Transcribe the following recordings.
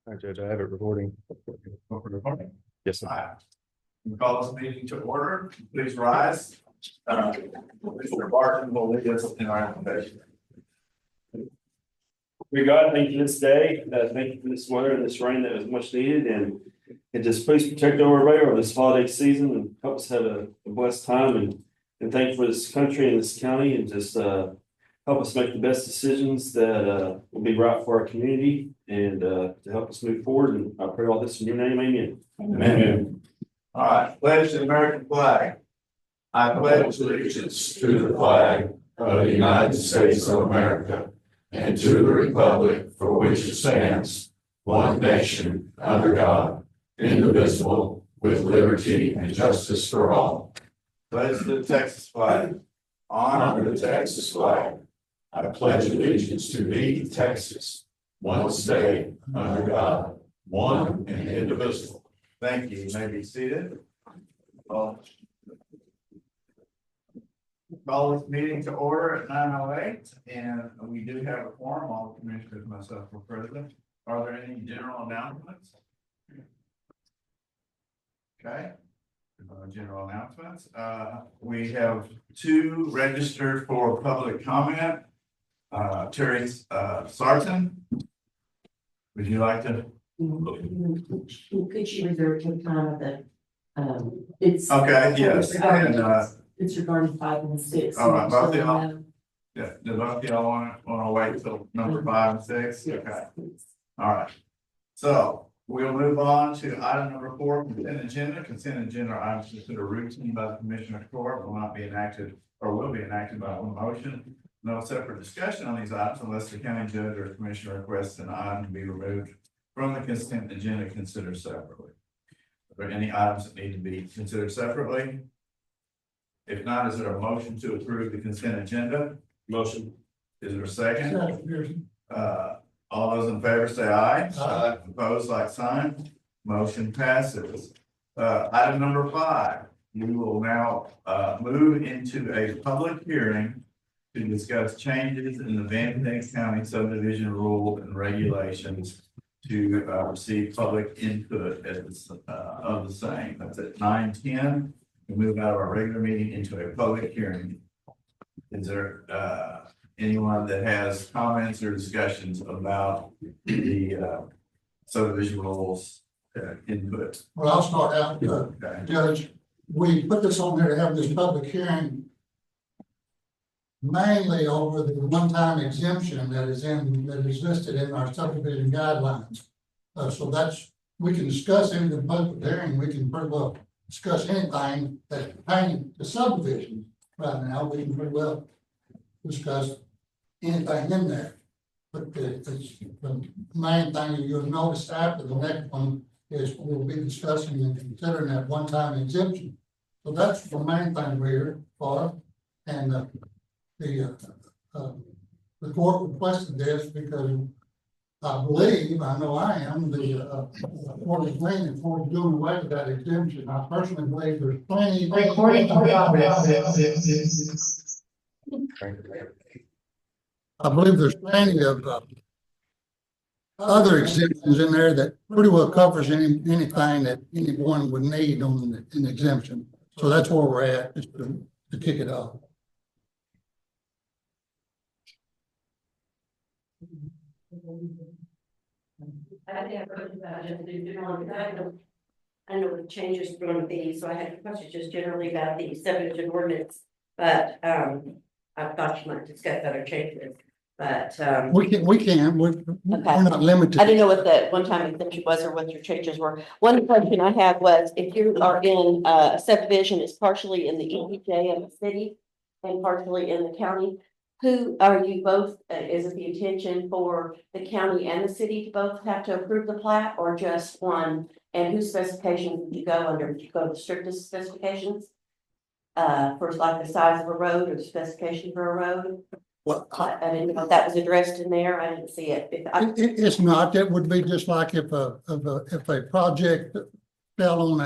Hi, Judge, I have it recording. Yes, sir. Hi. We call this meeting to order. Please rise. Mr. Barton will lead us in our invitation. Dear God, thank you this day. Thank you for this weather and this rain that was much needed, and just please protect everybody over this holiday season and help us have a blessed time, and thank you for this country and this county, and just help us make the best decisions that will be right for our community and to help us move forward. And I pray all this in your name, amen. Amen. All right, pledge the American flag. I pledge allegiance to the flag of the United States of America and to the republic for which it stands, one nation, under God, indivisible, with liberty and justice for all. Pledge the Texas flag. Honor the Texas flag. I pledge allegiance to thee, Texas, one state, under God, one and indivisible. Thank you. You may be seated. Call this meeting to order at 9:08, and we do have a quorum. All the commissioners, myself, were present. Are there any general announcements? Okay. General announcements. We have two registered for public comment. Terry Sarton. Would you like to? Could you reserve some time of the, it's. Okay, yes, and, It's regarding 5 and 6. all right, both of y'all. Yeah, do both of y'all wanna wait till number 5 and 6? Okay, all right. So we'll move on to item number 4, consent agenda. Consent agenda items considered routine by the Commissioner Court will not be enacted or will be enacted by one motion. No separate discussion on these items unless the county judge or commissioner requests an item to be removed from the consent agenda considered separately. Are there any items that need to be considered separately? If not, is there a motion to approve the consent agenda? Motion. Is there a second? All those in favor say aye. Aye. Opposed, like sign. Motion passes. Item number 5, we will now move into a public hearing to discuss changes in the Van Zandt County subdivision rule and regulations to receive public input of the same. That's at 9:10. We move out of our regular meeting into a public hearing. Is there anyone that has comments or discussions about the subdivision rules input? Well, I'll start out, Okay. Judge. We put this on there to have this public hearing mainly over the one-time exemption that is listed in our subdivision guidelines. So that's, we can discuss in the public hearing, we can pretty well discuss anything that's pertaining to subdivision. Right now, we can pretty well discuss anything in there. But the main thing you'll notice after the next one is we'll be discussing and considering that one-time exemption. So that's the main thing we're here for. And the court requested this because I believe, I know I am, the court is leaning for doing away with that exemption. I personally believe there's plenty. I believe there's plenty of other exemptions in there that pretty well covers anything that anyone would need on an exemption. So that's where we're at, just to kick it off. I know what the changes are going to be, so I had questions just generally about the subdivision ordinance, but I thought you might discuss other changes, but We're not limited. I didn't know what the one-time exemption was or what your changes were. One question I had was if you are in a subdivision is partially in the EPJ of the city and partially in the county, who are you both, is it the intention for the county and the city to both have to approve the plat or just one? And whose specifications would you go under? Would you go to the strictest specifications? For like the size of a road or the specification for a road? Well, I didn't know if that was addressed in there. I didn't see it. It's not. That would be just like if a project fell on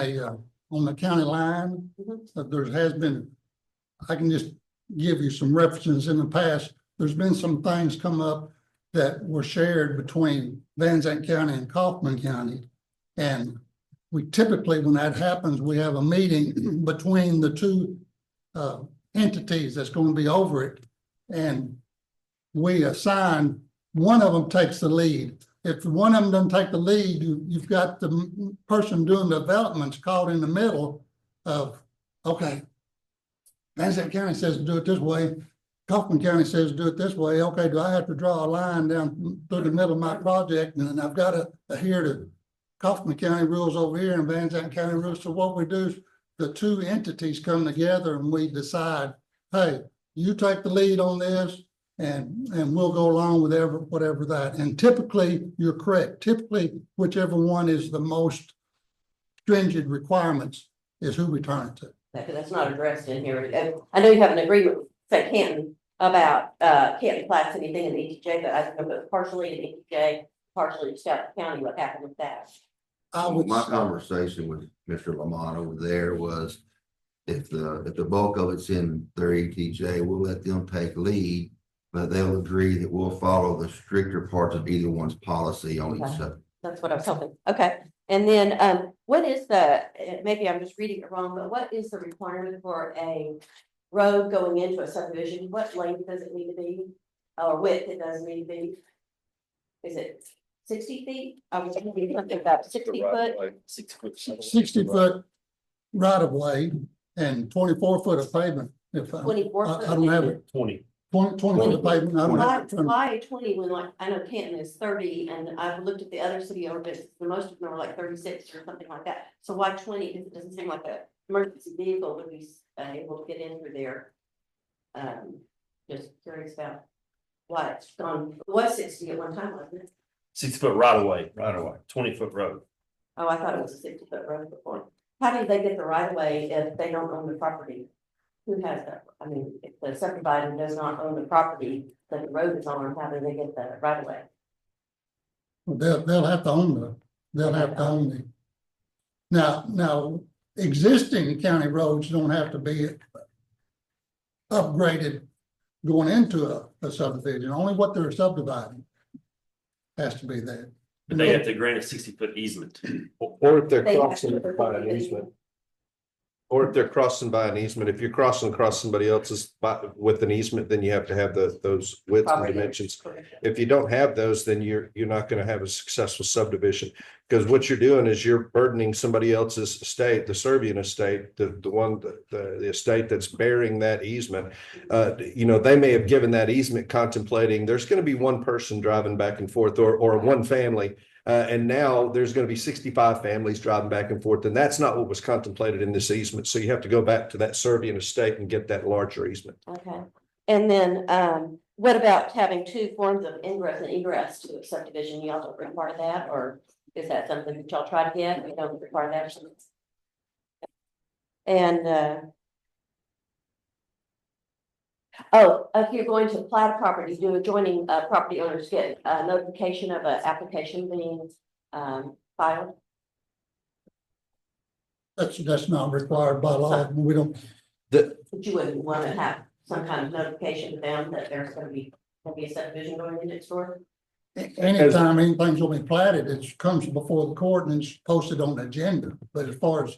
the county line. There has been, I can just give you some references in the past. There's been some things come up that were shared between Van Zandt County and Kaufman County. And we typically, when that happens, we have a meeting between the two entities that's going to be over it. And we assign, one of them takes the lead. If one of them doesn't take the lead, you've got the person doing the developments caught in the middle of, okay, Van Zandt County says do it this way. Kaufman County says do it this way. Okay, do I have to draw a line down through the middle of my project? And then I've got to adhere to Kaufman County rules over here and Van Zandt County rules. So what we do is the two entities come together and we decide, hey, you take the lead on this and we'll go along with whatever that. And typically, you're correct. Typically, whichever one is the most stringent requirements is who we turn it to. That's not addressed in here. And I know you have an agreement with St. Canton about Canton Flats, anything in the ETJ, but I think it was partially in ETJ, partially in Scott County. What happened with that? My conversation with Mr. Lamont over there was if the bulk of it's in their ETJ, we'll let them take lead, but they'll agree that we'll follow the stricter parts of either one's policy on each subject. That's what I was hoping. Okay. And then what is the, maybe I'm just reading it wrong, but what is the requirement for a road going into a subdivision? What length does it need to be? Or width it does need to be? Is it 60 feet? I was thinking something about 60 foot. 60 foot right of way and 24 foot of pavement. If 24 I foot. don't have it. 20 foot of pavement. I don't have it. Why 20 when, like, I know Canton is 30 and I've looked at the other city ordinances, most of them are like 36 or something like that. So why 20? Because it doesn't seem like a emergency vehicle would be able to get in through there. Just curious about why it's gone. It was 60 at one time, wasn't it? 6 foot right away, Right away. 20-foot road. Oh, I thought it was a 60-foot road before. How do they get the right of way if they don't own the property? Who has that? I mean, if the subdivider does not own the property that the road is on, how do they get the right of way? They'll have to own they'll have to own the. Now, existing county roads don't have to be upgraded going into a subdivision. Only what they're subdividing has to be there. But they have to grant a 60-foot easement. Or if they're They have crossing to- by an easement. Or if they're crossing by an easement, if you're crossing across somebody else's with an easement, then you have to have those widths and Property. dimensions. If you don't have those, then you're not going to have a successful subdivision. Because what you're doing is you're burdening somebody else's estate, the Serbian estate, the estate that's bearing that easement. They may have given that easement contemplating there's going to be one person driving back and forth or one family. And now there's going to be 65 families driving back and forth. And that's not what was contemplated in this easement. So you have to go back to that Serbian estate and get that larger easement. Okay. And then what about having two forms of ingress and egress to a subdivision? Y'all don't require that, or is that something that y'all try to get? We don't require that or something. And if you're going to plat a property, do adjoining property owners get a notification of an application being filed? That's not required by law. We don't. But you wouldn't want to have some kind of notification to them that there's going to be a subdivision going in next door? Anytime anything's gonna be platted, it comes before the court and it's posted on the agenda. But as far as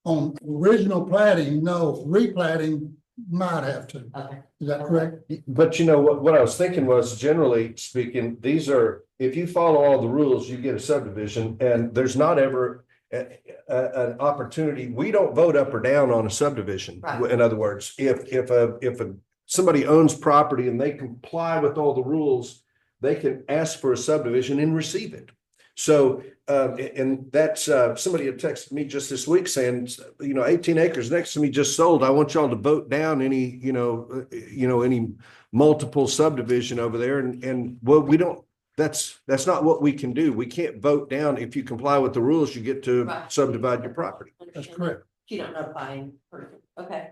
on original platting, no, replatting might have to. Okay. Is that correct? But what I was thinking was, generally speaking, these are, if you follow all the rules, you get a subdivision, and there's not ever an opportunity. We don't vote up or down on a subdivision. Right. In other words, if somebody owns property and they comply with all the rules, they can ask for a subdivision and receive it. So, and that's, somebody had texted me just this week saying, 18 acres next to me just sold. I want y'all to vote down any, any multiple subdivision over there. And well, we don't, that's not what we can do. We can't vote down. If you comply with the rules, you get to Right. subdivide your property. That's correct. You don't notify any person. Okay.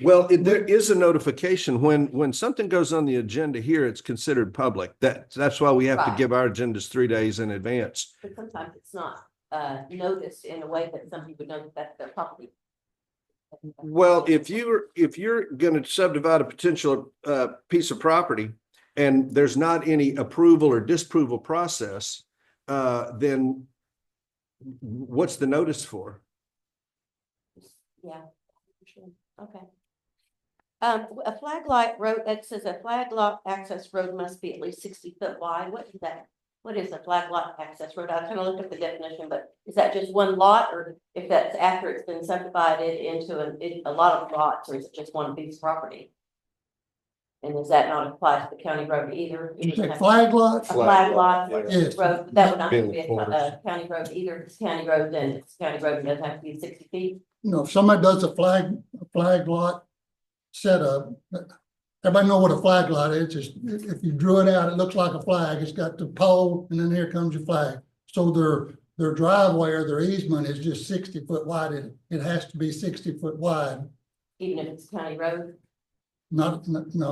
Well, there is a notification when something goes on the agenda here, it's considered public. That's why we have to Right. give our agendas 3 days in advance. But sometimes it's not noticed in a way that somebody would know that that's their property. Well, if you're going to subdivide a potential piece of property and there's not any approval or disapproval process, then what's the notice for? Yeah. Sure. Okay. A flag lot road, that says a flag lot access road must be at least 60 foot wide. What is that? What is a flag lot access road? I kind of looked at the definition, but is that just one lot, or if that's after it's been subdivided into a lot of lots, or is it just one piece of property? And does that not apply to the county road either? You say flag lot? A flag lot Yes. road, that would not Being be the corners. a county road either. If it's county road, then it's county road, it doesn't have to be 60 feet. You know, if somebody does a flag lot setup, everybody know what a flag lot is. Just if you drew it out, it looks like a flag. It's got the pole and then here comes your flag. So their driveway or their easement is just 60 foot wide. It has to be 60 foot wide. Even if it's county road, No.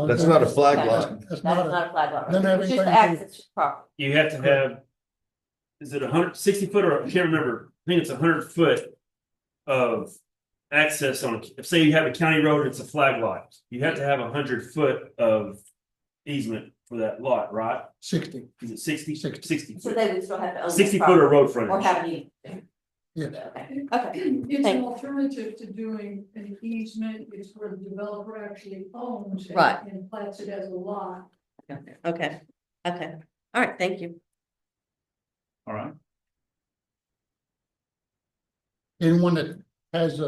That's not a flag Okay. lot. That's that's not not a flag lot. then road. It's just the everything- access to property. You have to have, is it 160 foot, or I can't remember, I think it's 100 foot of access on, if say you have a county road, and it's a flag lot, you have to have 100 foot of easement for that lot, right? 60. Is it 60? 60. 60 So foot. they would still have to own. 60 that foot of property, road or frontage. have you? Yeah. Okay, It's an Thank- alternative to doing an easement, it's where the developer actually owns. Right. And plats it as a lot. okay, all right, thank you. All right. Anyone that has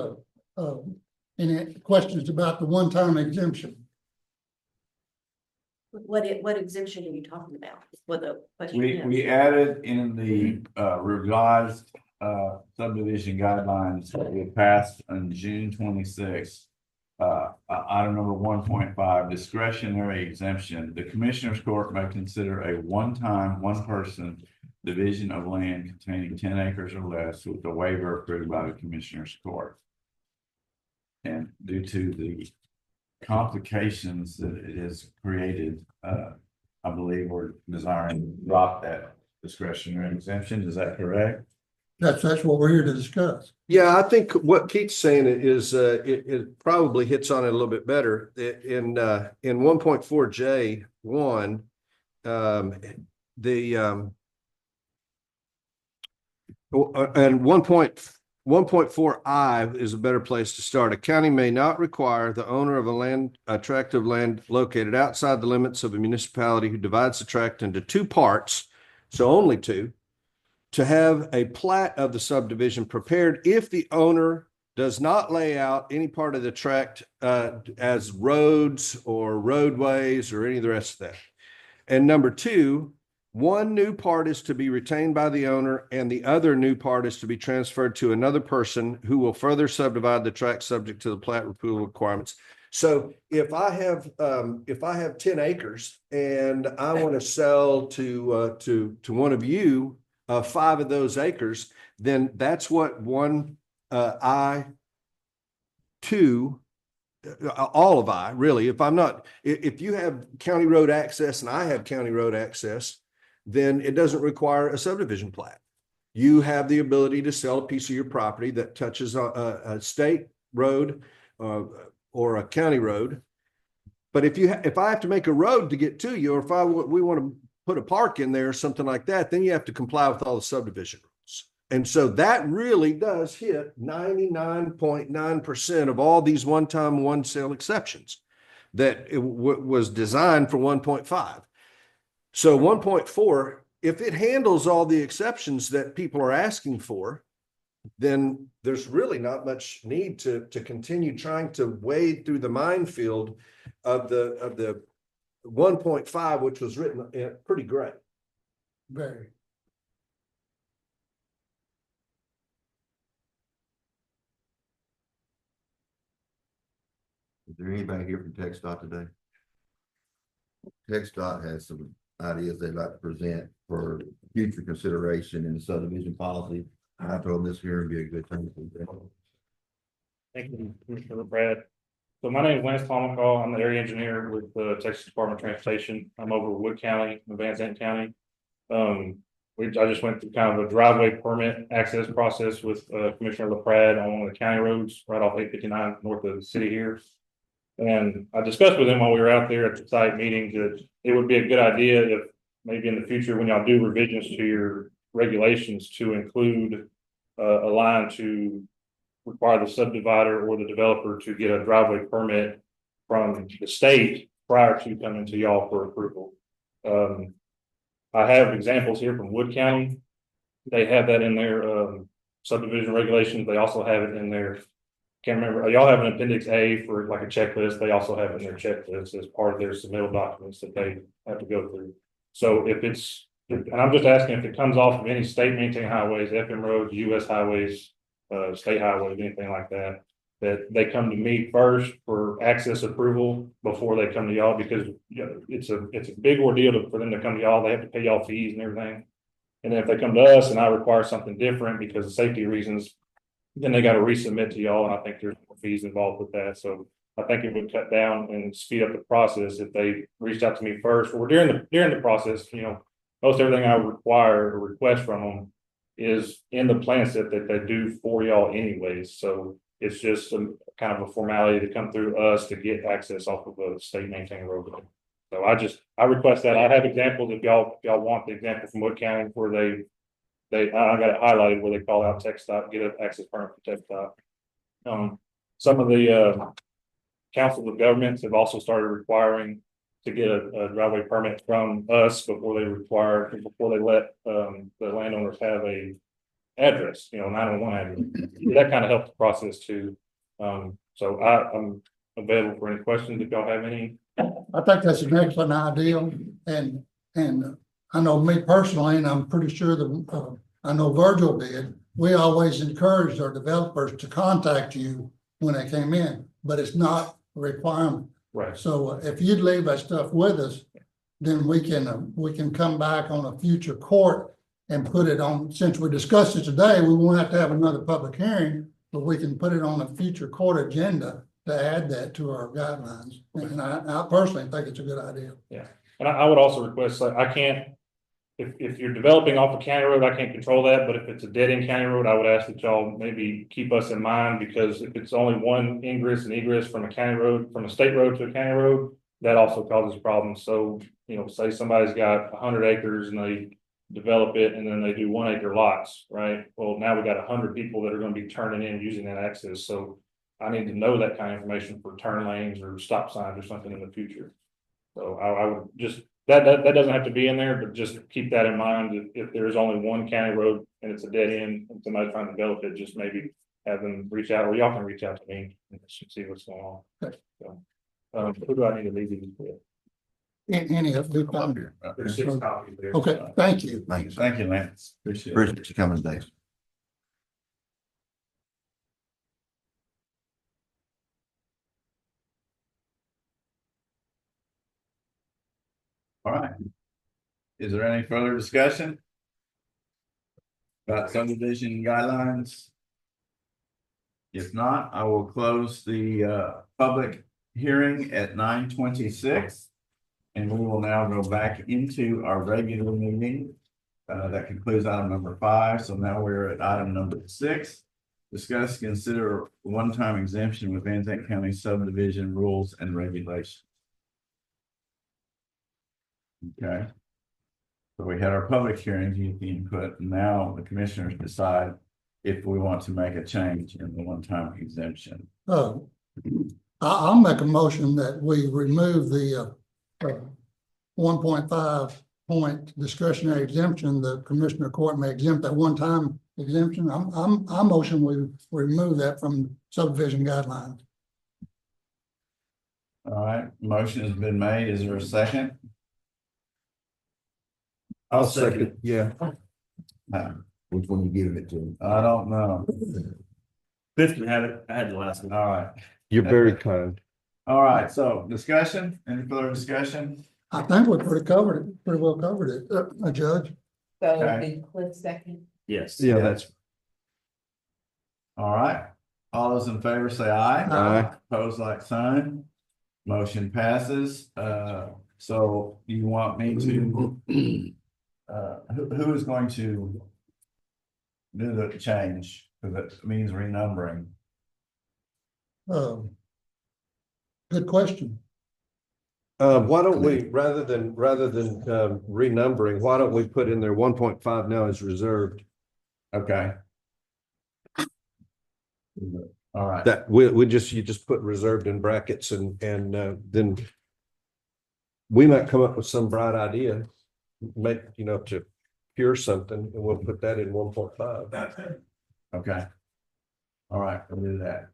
any questions about the one-time exemption? What exemption are you talking about? What the question We, is? we added in the revised subdivision guidelines that we passed on June 26th. Item number 1.5, discretionary exemption. The Commissioners Court may consider a one-time, one-person division of land containing 10 acres or less with a waiver approved by the Commissioners Court. And due to the complications that it has created, I believe we're desiring to drop that discretionary exemption. Is that correct? That's what we're here to discuss. Yeah, I think what Keith's saying is, it probably hits on it a little bit better. In 1.4J1, and 1.4I is a better place to start. A county may not require the owner of a tract of land located outside the limits of a municipality who divides the tract into two parts, so only two, to have a plat of the subdivision prepared if the owner does not lay out any part of the tract as roads or roadways or any of the rest of that. And number two, one new part is to be retained by the owner and the other new part is to be transferred to another person who will further subdivide the tract subject to the plat approval requirements. So if I have 10 acres and I want to sell to one of you 5 of those acres, then that's what I2, all of I really, if you have county road access and I have county road access, then it doesn't require a subdivision plat. You have the ability to sell a piece of your property that touches a state road or a county road. But if I have to make a road to get to you, or if we want to put a park in there or something like that, then you have to comply with all the subdivision rules. And so that really does hit 99.9% of all these one-time, one sale exceptions that was designed for 1.5. So 1.4, if it handles all the exceptions that people are asking for, then there's really not much need to continue trying to wade through the minefield of the 1.5, which was written pretty great. Very. Is there anybody here from TxDOT today? TxDOT has some ideas they'd like to present for future consideration in the subdivision policy. I told them this here would be a good time. Thank you, Commissioner Brad. So my name is Lance Tomacal. I'm the area engineer with the Texas Department of Transportation. I'm over Wood County, in Zandt County. I just went through kind of a driveway permit access process with Commissioner LaPrade on one of the county roads right off 859 north of the city here. And I discussed with him while we were out there at the site meeting that it would be a good idea if maybe in the future, when y'all do revisions to your regulations, to include a line to require the subdivider or the developer to get a driveway permit from the state prior to coming to y'all for approval. I have examples here from Wood County. They have that in their subdivision regulations. They also have it in their, can't remember, y'all have an appendix A for like a checklist. They also have it in their checklist as part of their submittal documents that they have to go through. So if it's, and I'm just asking if it comes off of any state maintained highways, FM roads, US highways, state highways, anything like that, that they come to me first for access approval before they come to y'all, because you know, it's a big ordeal for them to come to y'all. They have to pay y'all fees and everything. And then if they come to us and I require something different because of safety reasons, then they got to resubmit to y'all, and I think there's more fees involved with that. So I think it would cut down and speed up the process if they reached out to me first, or during the process. You know, most everything I require or request from them is in the plan set that they do for y'all anyways. So it's just some kind of a formality to come through us to get access off of a state maintained road. So I request that. I have examples if y'all want the example from Wood County where I got it highlighted where they call out TxDOT, get an access permit for TxDOT. Some of the councils of governments have also started requiring to get a driveway permit from us before they let the landowners have a address, 911 address. That kind of helps the process too. So I'm available for any questions if y'all have any. I think that's an excellent idea, and I know me personally, and I'm pretty sure that I know Virgil did. We always encouraged our developers to contact you when they came in, but it's not a requirement. Right. So if you'd leave that stuff with us, then we can come back on a future court and put it on. Since we discussed it today, we won't have to have another public hearing, but we can put it on a future court agenda to add that to our guidelines. And I personally think it's a good idea. Yeah, and I would also request, like, I can't, if you're developing off a county road, I can't control that, but if it's a dead end county road, I would ask that y'all maybe keep us in mind, because if it's only one ingress and egress from a county road, from a state road to a county road, that also causes problems. So, say somebody's got 100 acres and they develop it and then they do 1 acre lots, right? Well, now we got 100 people that are going to be turning in using that access. So I need to know that kind of information for turn lanes or stop signs or something in the future. So I would just, that doesn't have to be in there, but just keep that in mind. If there's only one county road and it's a dead end and somebody's trying to develop it, just maybe have them reach out, or y'all can reach out to me and see what's going on. So, who do I need to leave these with? Any of the There's 6 copies there. Okay, thank you. Thanks. Thank you, Lance. Appreciate it. Appreciate you coming, Dave. All right. Is there any further discussion about subdivision guidelines? If not, I will close the public hearing at 9:26. And we will now go back into our regular meeting. That concludes item number 5. So now we're at item number 6. Discuss, consider one-time exemption with Van Zandt County subdivision rules and regulations. Okay. So we had our public hearing, to get the input, and now the commissioners decide if we want to make a change in the one-time exemption. I'll make a motion that we remove the 1.5 point discretionary exemption. The commissioner court may exempt that one-time exemption. I motion we remove that from subdivision guidelines. All right, motion has been made. Is there a second? I'll second. Yeah. Which one you giving it to? I don't know. Cliff can have it. I had the last one. All right. You're very kind. All right, so discussion, any further discussion? I think we pretty well covered it, Judge. So Okay. did Cliff second? Yes. Yeah, that's. All right, all those in favor say aye. Aye. Opposed, like sign. Motion passes. So you want me to, who is going to do the change? Because it means renumbering. Good question. Why don't we, rather than renumbering, why don't we put in there 1.5 now is reserved? Okay. All right. That you just put reserved in brackets and then we might come up with some bright idea, to cure something, and we'll put that in 1.5. Okay. All right, we'll do that.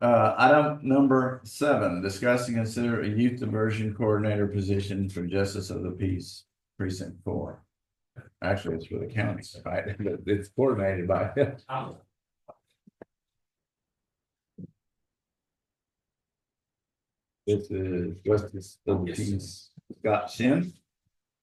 Item number 7, discuss and consider a youth diversion coordinator position for Justice of the Peace Precinct 4. Actually, it's for the county, right? It's coordinated by. This is Justice of the Peace, Scott Shin.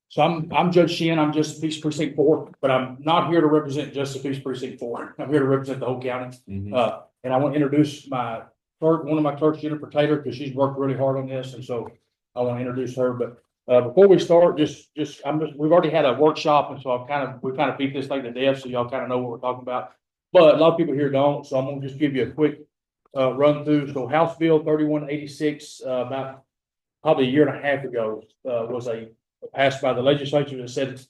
So I'm Judge Sheehan, I'm Justice Peace Precinct 4, but I'm not here to represent Justice Peace Precinct 4. I'm here to represent the whole county. And I want to introduce my clerk, one of my clerks, Jennifer Taylor, because she's worked really hard on this, and so I want to introduce her. But before we start, we've already had a workshop, and so we kind of beat this thing to death, so y'all kind of know what we're talking about. But a lot of people here don't, so I'm gonna just give you a quick run through. So House Bill 3186, about probably a year and a half ago, was passed by the legislature that said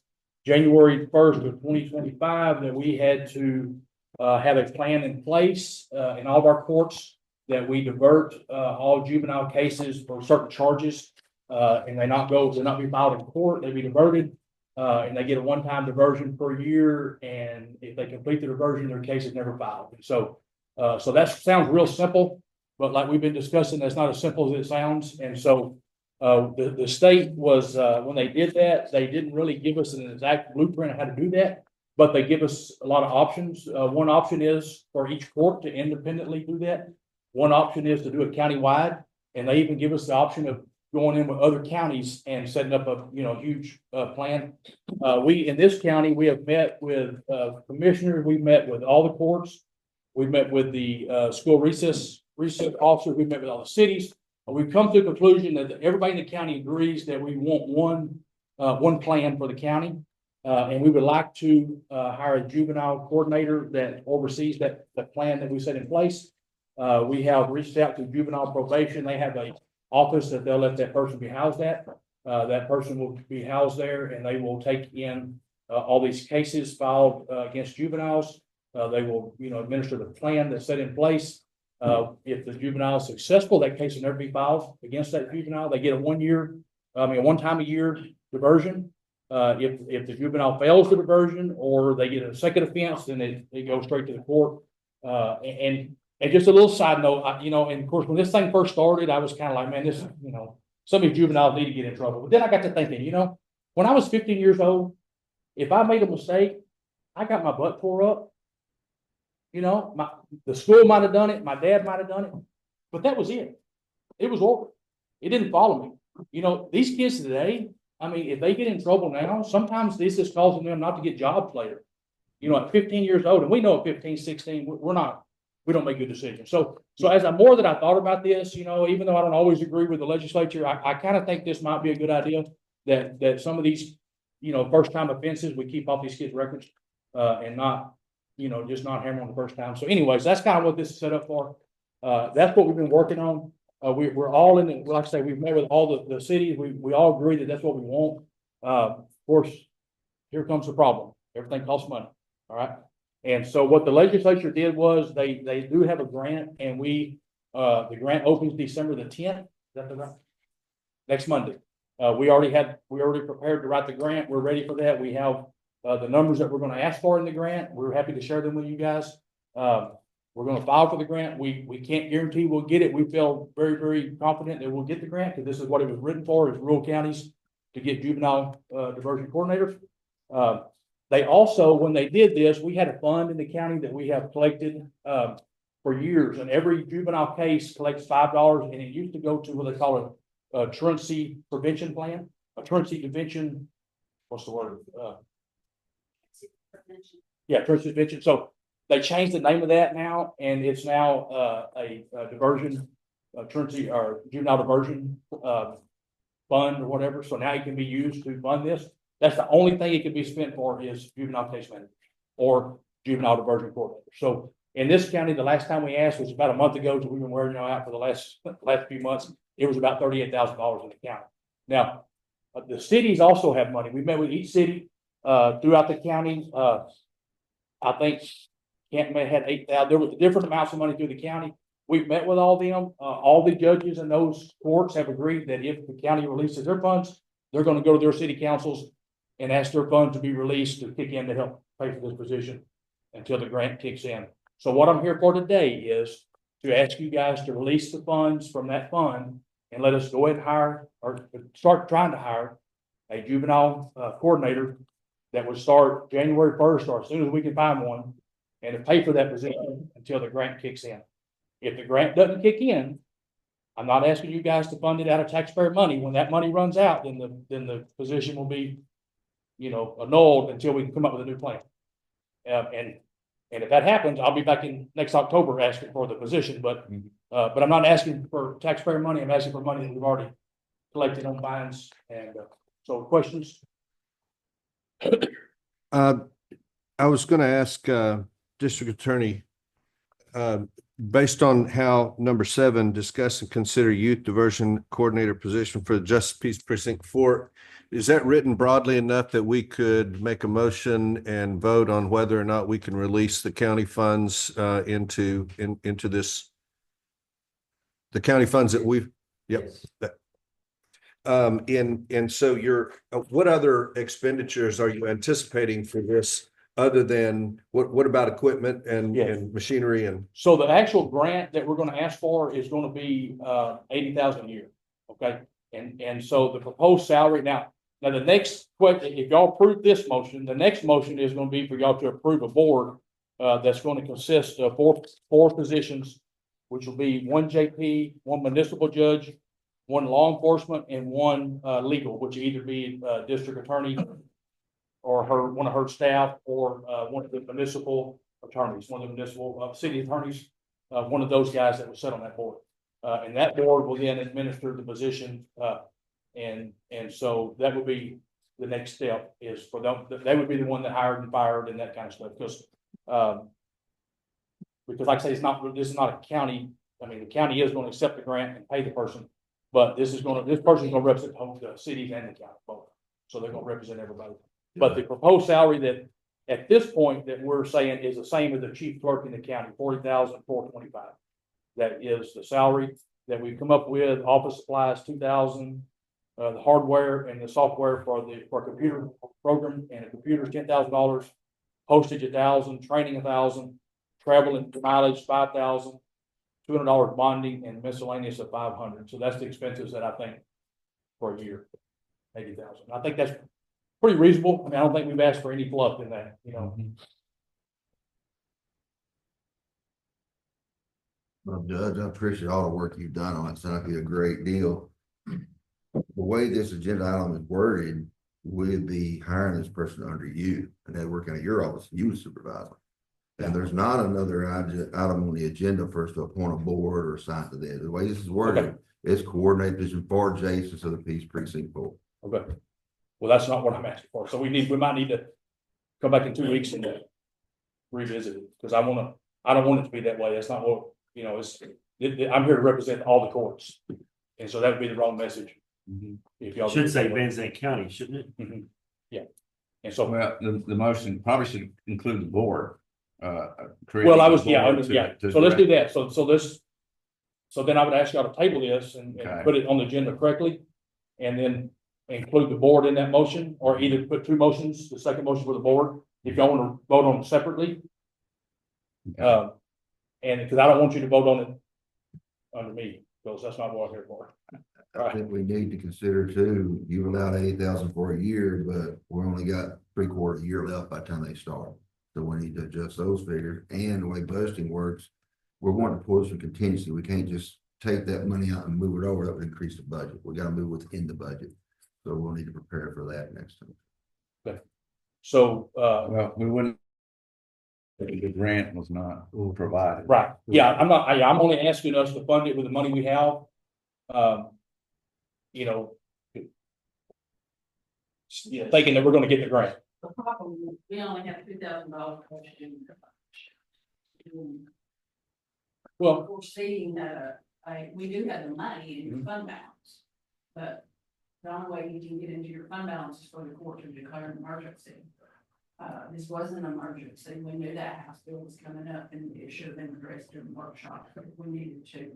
January 1st of 2025 that we had to have a plan in place in all of our courts that we divert all juvenile cases for certain charges, and they'll not be filed in court. They be diverted, and they get a one-time diversion per year. And if they complete the diversion, their case is never filed. And so that sounds real simple, but like we've been discussing, that's not as simple as it sounds. And so the state was when they did that, they didn't really give us an exact blueprint of how to do that, but they give us a lot of options. One option is for each court to independently do that. One option is to do it countywide, and they even give us the option of going in with other counties and setting up a huge plan. We in this county, we have met with commissioners, we've met with all the courts, we've met with the school recess officers, we've met with all the cities. We've come to the conclusion that everybody in the county agrees that we want one plan for the county. And we would like to hire a juvenile coordinator that oversees that plan that we set in place. We have reached out to juvenile probation. They have an office that they'll let that person be housed at. That person will be housed there, and they will take in all these cases filed against juveniles. They will, administer the plan that's set in place. If the juvenile is successful, that case will never be filed against that juvenile. They get a one time a year diversion. If the juvenile fails the diversion or they get a second offense, then they go straight to the court. And just a little side note, and of course, when this thing first started, I was kind of like, man, this, some of these juveniles need to get in trouble. But then I got to thinking, when I was 15 years old, if I made a mistake, I got my butt tore up. The school might have done it, my dad might have done it, but that was it. It was over. It didn't follow me. These kids today, if they get in trouble now, sometimes this is causing them not to get jobs later. At 15 years old, and we know at 15, 16, we don't make good decisions. So as more that I thought about this, even though I don't always agree with the legislature, I kind of think this might be a good idea that some of these, first time offenses, we keep off these kids' records, and not, just not hammer on the first time. So anyways, that's kind of what this is set up for. That's what we've been working on. We're all in it. Like I say, we've met with all the cities. We all agree that that's what we want. Of course, here comes the problem. Everything costs money. All right. And so what the legislature did was they do have a grant, and the grant opens December the 10th. Is that the right? Next Monday. We already prepared to write the grant. We're ready for that. We have the numbers that we're going to ask for in the grant. We're happy to share them with you guys. We're going to file for the grant. We can't guarantee we'll get it. We feel very, very confident that we'll get the grant, because this is what it was written for, is rural counties to get juvenile diversion coordinators. They also, when they did this, we had a fund in the county that we have collected for years, and every juvenile case collects $5, and it used to go to what they call a truancy prevention plan, a truancy prevention. What's the word? Truancy prevention. So they changed the name of that now, and it's now a diversion, truancy or juvenile diversion fund or whatever. So now it can be used to fund this. That's the only thing it can be spent for, is juvenile case managers or juvenile diversion coordinators. So In this county, the last time we asked was about a month ago, so we've been wearing y'all out for the last few months. It was about $38,000 in the county. Now, the cities also have money. We met with each city, throughout the county. I think Canton may have had 8,000. There was different amounts of money through the county. We've met with all them. All the judges in those courts have agreed that if the county releases their funds, they're gonna go to their city councils and ask their funds to be released to kick in to help pay for this position until the grant kicks in. So what I'm here for today is to ask you guys to release the funds from that fund and let us go ahead and hire or start trying to hire a juvenile coordinator that would start January 1st or as soon as we can find one, and to pay for that position until the grant kicks in. If the grant doesn't kick in, I'm not asking you guys to fund it out of taxpayer money. When that money runs out, then the position will be, annulled until we can come up with a new plan. And if that happens, I'll be back in next October asking for the position, but I'm not asking for taxpayer money. I'm asking for money that we've already collected on fines. And so questions? I was gonna ask, District Attorney, based on how number 7, discuss and consider youth diversion coordinator position for the Justice Peace Precinct 4. Is that written broadly enough that we could make a motion and vote on whether or not we can release the county funds into this? The county funds that we've, yep. And so what other expenditures are you anticipating for this other than what about equipment and machinery and? So the actual grant that we're gonna ask for is gonna be $80,000 a year, okay? And so the proposed salary now the next question, if y'all approve this motion, the next motion is gonna be for y'all to approve a board that's gonna consist of four positions, which will be 1 JP, 1 municipal judge, 1 law enforcement, and 1 legal, which will either be district attorney or one of her staff, or one of the municipal attorneys, one of the municipal city attorneys, one of those guys that will sit on that board. And that board will then administer the position. And so that would be the next step is for them. They would be the one that hired and fired and that kind of stuff. Because like I say, this is not a county. I mean, the county is going to accept the grant and pay the person, but this person is going to represent the cities and the county both. So they're going to represent everybody. But the proposed salary that at this point that we're saying is the same as the chief clerk in the county, $40,425. That is the salary that we've come up with. Office supplies, $2,000. The hardware and the software for a computer program and a computer is $10,000. Postage $1,000, training $1,000, travel and mileage $5,000, $200 bonding, and miscellaneous of $500. So that's the expenses that I think for a year, $80,000. I think that's pretty reasonable. I mean, I don't think we've asked for any fluff in that, Well, Judge, I appreciate all the work you've done on it. Sounds like a great deal. The way this agenda item is worded, we'd be hiring this person under you and then working at your office, you the supervisor. And there's not another item on the agenda for us to appoint a board or assign to this. The way this is worded, it's coordinate position for Jason to the Peace Precinct 4. Okay. Well, that's not what I'm asking for. So we might need to come back in 2 weeks and revisit it because I don't want it to be that way. That's not what, I'm here to represent all the courts. And so that would be the wrong message. If y'all should say Van Zandt County, shouldn't it? Yeah. And so, well, the motion probably should include the board. So let's do that. So then I would ask y'all to table this and put it on the agenda correctly. And then include the board in that motion, or either put 2 motions, the second motion for the board, if y'all want to vote on it separately. And because I don't want you to vote on it under me, because that's not what I'm here for. I think we need to consider too, you've allowed 80,000 for a year, but we only got 3/4 year left by the time they start. So we need to adjust those figures. And the way budgeting works, we're wanting to pull some contingency. We can't just take that money out and move it over. That would increase the budget. We got to move within the budget. So we'll need to prepare for that next time. Okay. So, well, we wouldn't. The grant was not provided. Right. Yeah, I'm only asking us to fund it with the money we have. Thinking that we're going to get the grant. The problem is we only have $2,000. Well, foreseeing that, we do have the money in your fund balance. But the only way you can get into your fund balance is for the court to declare an emergency. This wasn't an emergency. We knew that House bill was coming up and it should have been addressed during the workshop. We needed to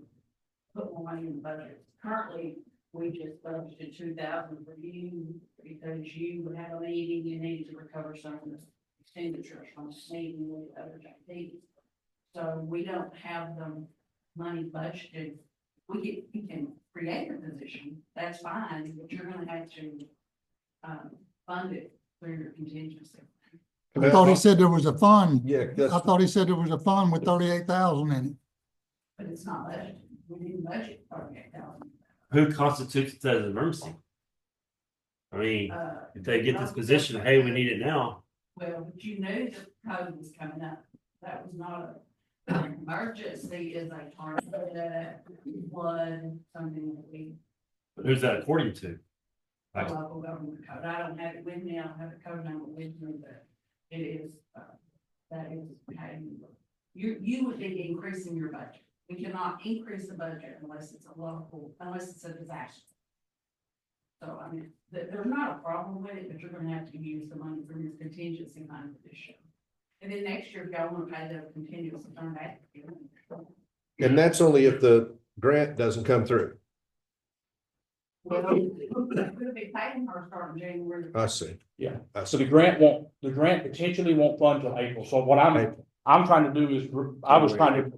put more money in the budget. Currently, we just budgeted 2,000 for you because you had a meeting, you needed to recover some of the expenditures from the meeting with other activities. So we don't have the money budgeted. We can create a position, that's fine, but you're gonna have to fund it through your contingency. I thought he said there was a fund. Yeah, I thought he said there was a fund with 38,000 in it. But it's not budgeted. We didn't budget 38,000. Who constitutes it as an emergency? I mean, if they get this position, hey, we need it now. Well, but you knew the code was coming up. That was not an emergency, is a tornado, flood, something that we, But who's that according to? the local government code. I don't have it with me. I don't have the code number with me, but it is, that is how you would be increasing your budget. We cannot increase the budget unless it's unless it's a disaster. So, I mean, there's not a problem with it, but you're gonna have to use the money from your contingency fund for this year. And then next year, if y'all wanna pay the contingency fund back. and that's only if the grant doesn't come through. We'll be paying her starting January. I see. yeah. I So see. the grant potentially won't fund till April. So what I'm trying to do is, I was trying to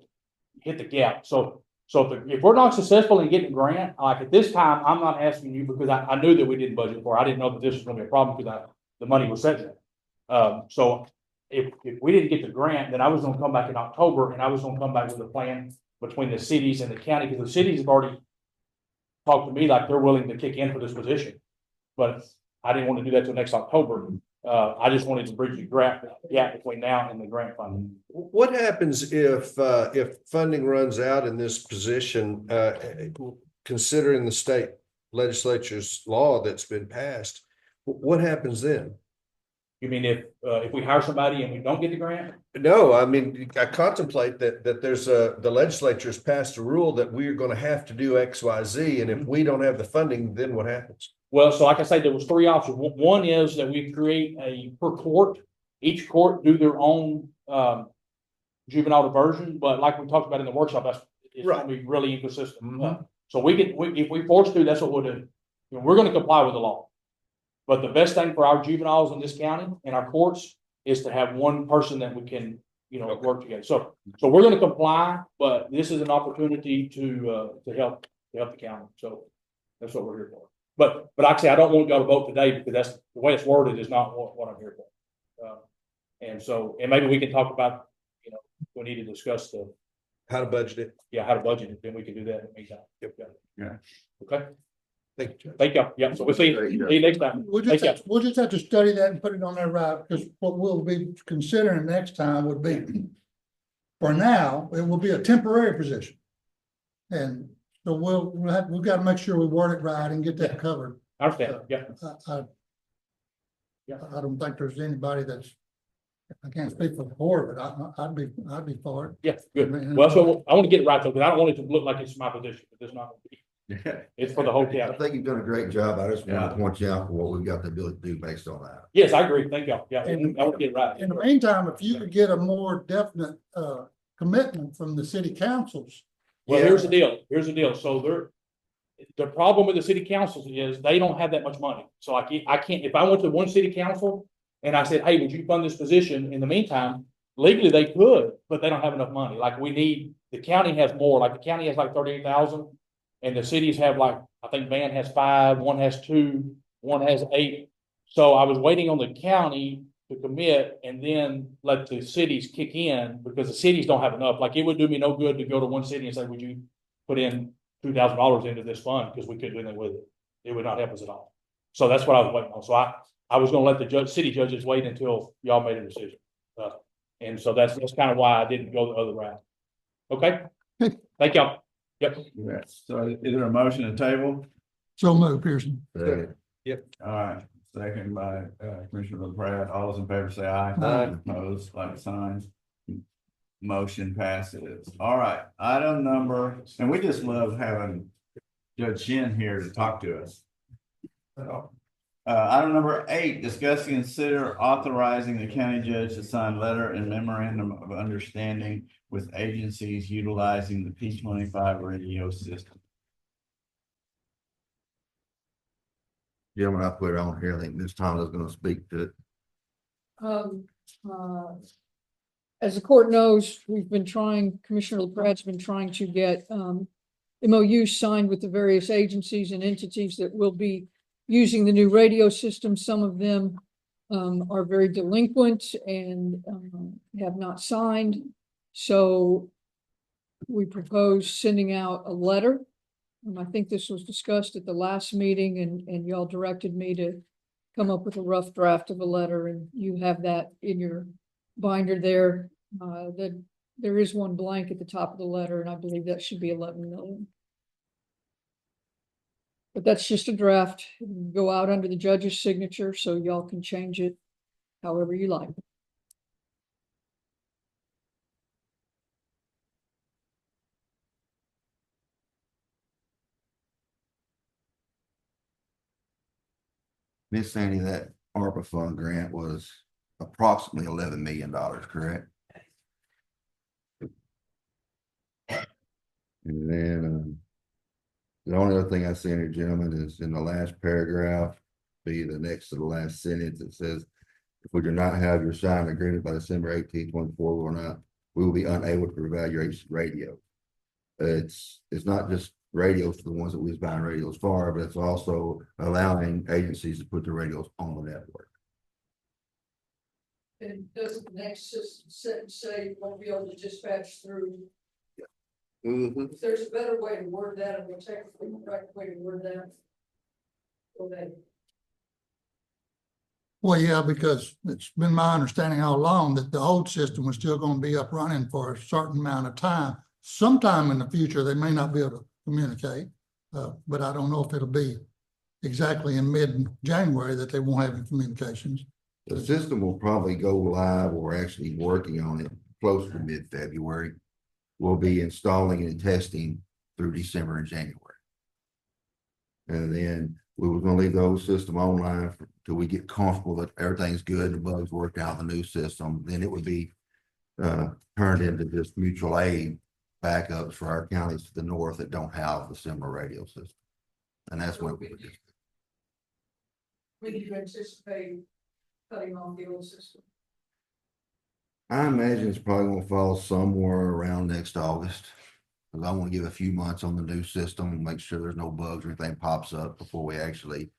hit the gap. So if we're not successful in getting a grant, like at this time, I'm not asking you because I knew that we didn't budget for it. I didn't know that this was gonna be a problem because the money was set there. So if we didn't get the grant, then I was gonna come back in October and I was gonna come back with a plan between the cities and the county, because the cities have already talked to me like they're willing to kick in for this position. But I didn't want to do that till next October. I just wanted to bridge the gap between now and the grant funding. What happens if funding runs out in this position, considering the state legislature's law that's been passed? What happens then? You mean if we hire somebody and we don't get the grant? No, I mean, I contemplate that there's the legislature's passed a rule that we're gonna have to do X, Y, Z, and if we don't have the funding, then what happens? Well, so like I say, there was three options. One is that we create per court, each court do their own juvenile diversion, but like we talked about in the workshop, it's gonna be really inconsistent. So if we force to, that's what we'll do. You know, we're gonna comply with the law. But the best thing for our juveniles in this county and our courts is to have one person that we can, work together. So we're gonna comply, but this is an opportunity to help the county. So that's what we're here for. But actually, I don't want y'all to vote today because that's the way it's worded is not what I'm here for. And maybe we can talk about, we need to discuss How to budget it? how to budget it, then we can do that in the meantime. Yeah. Okay, Thank you. thank y'all. Yeah, so we'll see you next time. We'll Thank just, you. we'll just have to study that and put it on there right, because what we'll be considering next time would be, for now, it will be a temporary position. And so we've got to make sure we word it right and get that covered. I understand, yeah. I don't think there's anybody I can't speak for the board, but I'd be for it. Yeah, good. Well, so I want to get it right though, because I don't want it to look like it's my position, but it's not. It's for the whole I county. think you've done a great job. I just want to point you out for what we've got the ability to do based on that. Yes, I agree. Thank y'all. Yeah, I want to get it right. In the meantime, if you could get a more definite commitment from the city councils. Well, here's the deal. So the problem with the city councils is they don't have that much money. So I can't, if I went to one city council and I said, hey, would you fund this position? In the meantime, legally they could, but they don't have enough money. Like the county has more, like the county has like 38,000 and the cities have like, I think Van has 5, one has 2, one has 8. So I was waiting on the county to commit and then let the cities kick in because the cities don't have enough. Like it would do me no good to go to one city and say, would you put in $2,000 into this fund? Because we couldn't do anything with it. It would not help us at all. So that's what I was waiting on. So I was gonna let the city judges wait until y'all made a decision. And so that's kind of why I didn't go the other route. Okay? Thank y'all. Yep. So is there a motion to table? So move, Pearson. All right, second by Commissioner LaPrade. All those in favor say aye. Aye. Opposed, like signs. Motion passes. All right, item number, and we just love having Judge Shin here to talk to us. Item number 8, discuss and consider authorizing the county judge to sign letter and memorandum of understanding with agencies utilizing the P25 radio system. Gentlemen, I put it on here. I think Ms. Thomas is gonna speak to it. Um, uh, As the court knows, we've been trying, Commissioner LaPrat's been trying to get MOUs signed with the various agencies and entities that will be using the new radio system. Some of them are very delinquent and have not signed. So we propose sending out a letter. I think this was discussed at the last meeting, and y'all directed me to come up with a rough draft of a letter, and you have that in your binder there. That there is one blank at the top of the letter, and I believe that should be 11 million. But that's just a draft. It'll go out under the judge's signature, so y'all can change it however you like. Miss Sandy, that ARPA fund grant was approximately $11 million, correct? And then, the only other thing I see in here, gentlemen, is in the last paragraph, be the next to the last sentence, it says, if we do not have your signed agreement by December 18, 2024, we will be unable to provide your radio. It's not just radios for the ones that we was buying radios for, but it's also allowing agencies to put the radios on the network. And does the next system say you won't be able to dispatch through? If there's a better way to word that, and we'll technically the right way to word that. Okay. Well, yeah, because it's been my understanding all along that the old system was still going to be up running for a certain amount of time. Sometime in the future, they may not be able to communicate, but I don't know if it'll be exactly in mid-January that they won't have any communications. The system will probably go live, or actually working on it closer to mid-February. We'll be installing and testing through December and January. And then we were gonna leave the old system online till we get comfortable that everything's good, the bugs worked out in the new system. Then it would be turned into just mutual aid backups for our counties to the north that don't have the similar radio system. And that's what we would do. When do you anticipate cutting off the old system? I imagine it's probably gonna fall somewhere around next August. Cause I want to give a few months on the new system and make sure there's no bugs or anything pops up before we actually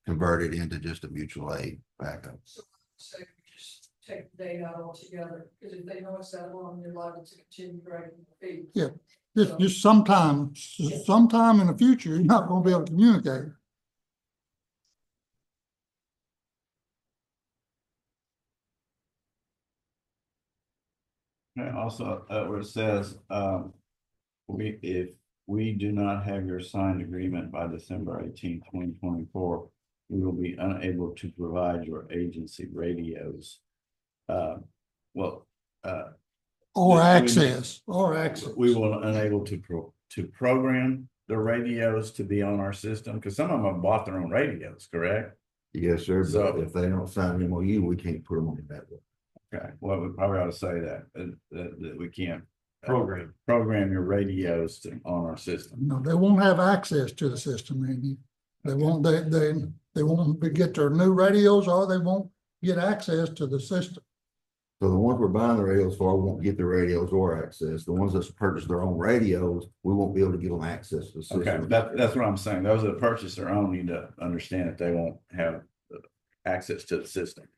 convert it into just a mutual aid backup. So say we just take the date out altogether, because if they know it's that long, they're liable to continue dragging the feet. Yeah, just sometime in the future, you're not going to be able to communicate. And also, where it says, if we do not have your signed agreement by December 18, 2024, we will be unable to provide your agency radios. Or access. We will unable to program the radios to be on our system, because some of them have bought their own radios, correct? Yes, sir. So- But if they don't sign an MOU, we can't put them on the network. Okay, well, we probably ought to say that we can't Program. program your radios on our system. No, they won't have access to the system, Andy. They won't get their new radios, or they won't get access to the system. So the ones we're buying the radios for won't get the radios or access. The ones that's purchased their own radios, we won't be able to give them access to the Okay, system. that's what I'm saying. Those that purchase their own need to understand that they won't have access to the system.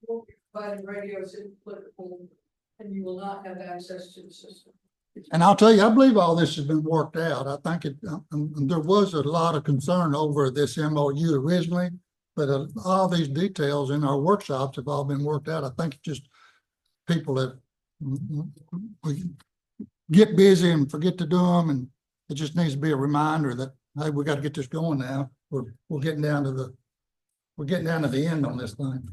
Won't be providing radios applicable, and you will not have access to the system. And I'll tell you, I believe all this has been worked out. I think there was a lot of concern over this MOU originally, but all these details in our workshops have all been worked out. I think it's just people that we get busy and forget to do them, and it just needs to be a reminder that, hey, we got to get this going now. We're getting down to the end on this thing.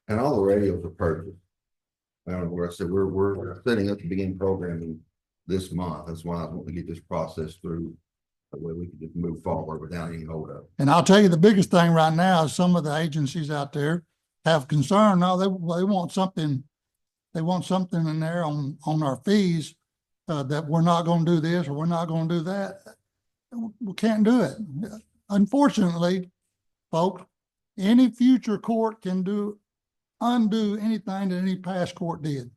And all the radios are purchased. Where I said, we're setting up to begin programming this month. That's why I want to get this process through. That way we can just move forward without any holdup. And I'll tell you, the biggest thing right now is some of the agencies out there have concern. No, they want something. They want something in there on our fees, that we're not gonna do this or we're not gonna do that. We can't do it. Unfortunately, folks, any future court can undo anything that any past court did.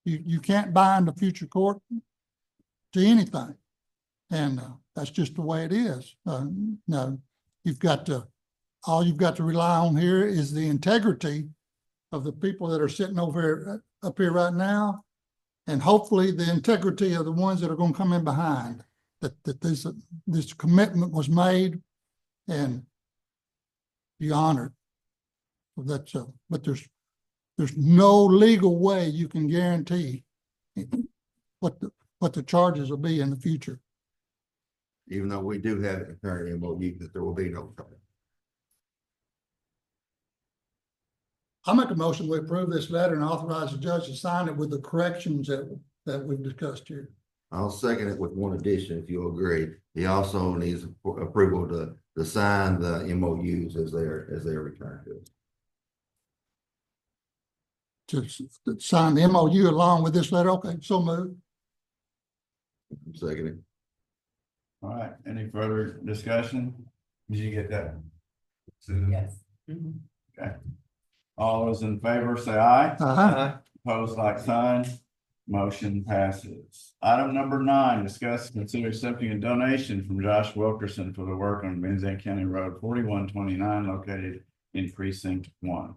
You can't bind a future court to anything. And that's just the way it is. No, all you've got to rely on here is the integrity of the people that are sitting up here right now, and hopefully the integrity of the ones that are going to come in behind. That this commitment was made and be honored. But there's no legal way you can guarantee what the charges will be in the future. Even though we do have it in current MOU that there will be no trouble. I make a motion we approve this letter and authorize the judge to sign it with the corrections that we've discussed here. I'll second it with one addition, if you'll agree. He also needs approval to sign the MOUs as they're returned to us. To sign the MOU along with this letter. Okay, so moved. Second it. All right, any further discussion? Did you get that, Susan? Yes. Okay. All those in favor say aye. Aye. Opposed, like sign. Motion passes. Item number 9, discuss and consider accepting a donation from Josh Wilkerson for the work on Van Zandt County Road 4129 located in precinct 1.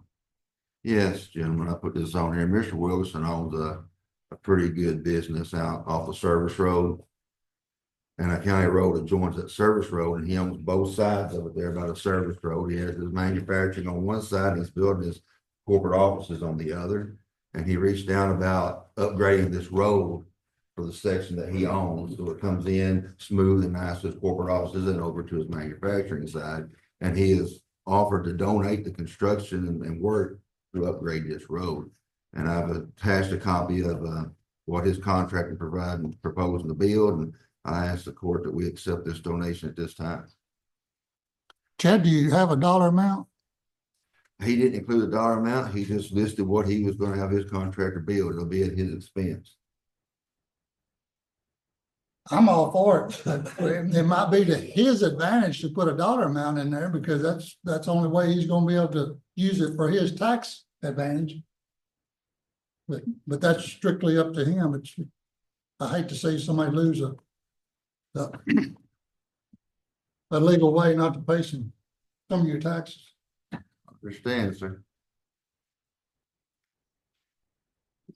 Yes, gentlemen, I put this on here. Mr. Wilson owns a pretty good business out off the service road. And a county road that joins that service road, and he owns both sides of it there by the service road. He has his manufacturing on one side, and he's building his corporate offices on the other. And he reached down about upgrading this road for the section that he owns, so it comes in smooth and nice to his corporate offices and over to his manufacturing side. And he has offered to donate the construction and work to upgrade this road. And I've attached a copy of what his contractor proposing to build, and I ask the court that we accept this donation at this time. Chad, do you have a dollar amount? He didn't include a dollar amount. He just listed what he was going to have his contractor build. It'll be at his expense. I'm all for it. It might be to his advantage to put a dollar amount in there because that's the only way he's going to be able to use it for his tax advantage. But that's strictly up to him. I hate to see somebody lose a legal way not to pay some of your taxes. Understand, sir.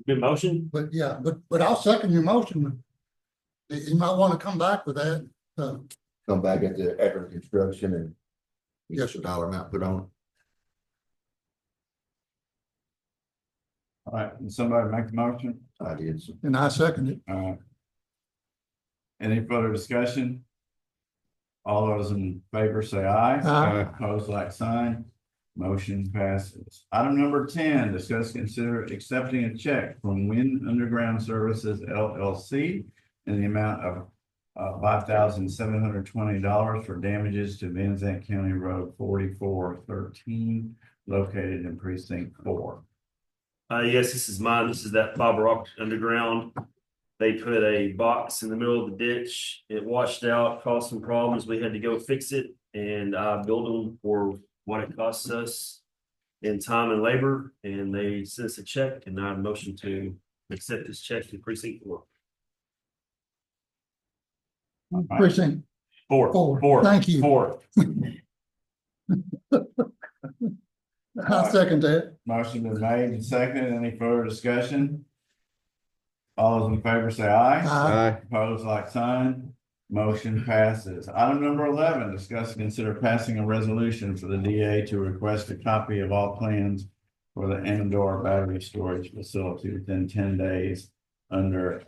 Good motion. But yeah, but I'll second your motion. You might want to come back with that. Come back after construction and Yes, a dollar amount put on it. All right, can somebody make the motion? I did. So. And I second it. All right. Any further discussion? All those in favor say aye. Aye. Opposed, like sign. Motion passes. Item number 10, discuss, consider accepting a check from Wind Underground Services LLC in the amount of $5,720 for damages to Van Zandt County Road 4413 located in precinct 4. Yes, this is mine. This is that fiber optic underground. They put a box in the middle of the ditch. It washed out, caused some problems. We had to go fix it, and I billed them for what it costs us in time and labor, and they sent us a check, and I motion to accept this check to precinct 4. Right. Precinct four. Thank you. 4. I second that. Motion been made and seconded. Any further discussion? All those in favor say aye. Aye. Opposed, like sign. Motion passes. Item number 11, discuss and consider passing a resolution for the DA to request a copy of all plans for the indoor battery storage facility within 10 days under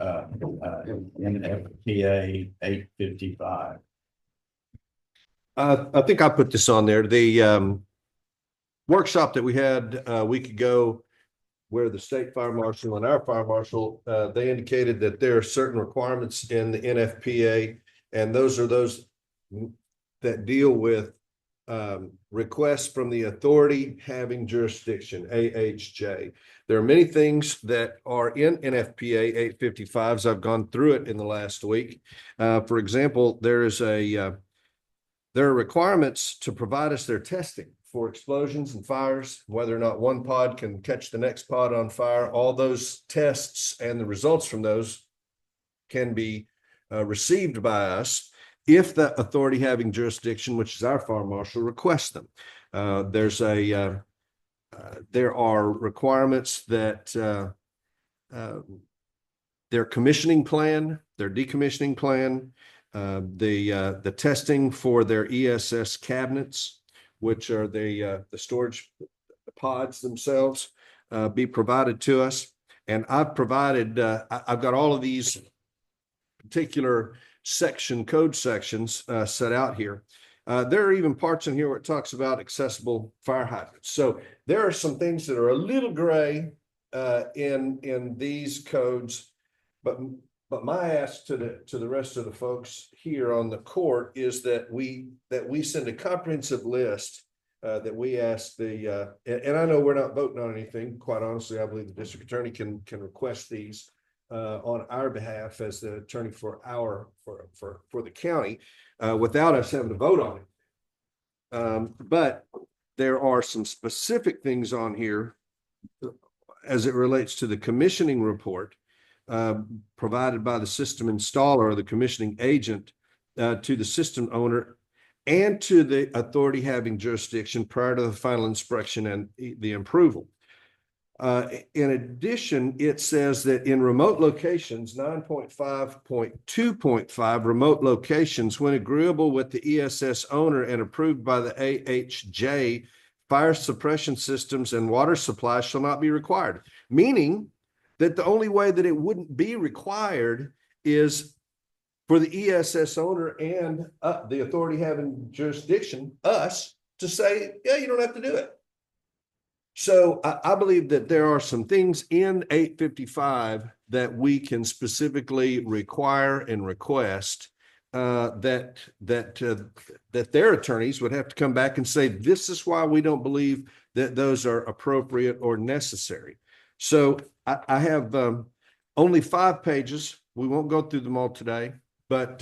NFPA 855. I think I put this on there. The workshop that we had a week ago where the state fire marshal and our fire marshal, they indicated that there are certain requirements in the NFPA, and those are those that deal with requests from the authority having jurisdiction, AHJ. There are many things that are in NFPA 855s. I've gone through it in the last week. For example, there are requirements to provide us their testing for explosions and fires, whether or not one pod can catch the next pod on fire. All those tests and the results from those can be received by us if the authority having jurisdiction, which is our fire marshal, requests them. There are requirements that their commissioning plan, their decommissioning plan, the testing for their ESS cabinets, which are the storage pods themselves, be provided to us. And I've provided, I've got all of these particular code sections set out here. There are even parts in here where it talks about accessible fire hydrants. So there are some things that are a little gray in these codes, but my ask to the rest of the folks here on the court is that we send a comprehensive list that we ask the and I know we're not voting on anything. Quite honestly, I believe the district attorney can request these on our behalf as the attorney for the county without us having to vote on it. But there are some specific things on here as it relates to the commissioning report provided by the system installer or the commissioning agent to the system owner and to the authority having jurisdiction prior to the final inspection and the approval. In addition, it says that in remote locations, 9.5.2.5 remote locations, when agreeable with the ESS owner and approved by the AHJ, fire suppression systems and water supply shall not be required. Meaning that the only way that it wouldn't be required is for the ESS owner and the authority having jurisdiction, us, to say, yeah, you don't have to do it. So I believe that there are some things in 855 that we can specifically require and request that their attorneys would have to come back and say, this is why we don't believe that those are appropriate or necessary. So I have only 5 pages. We won't go through them all today, but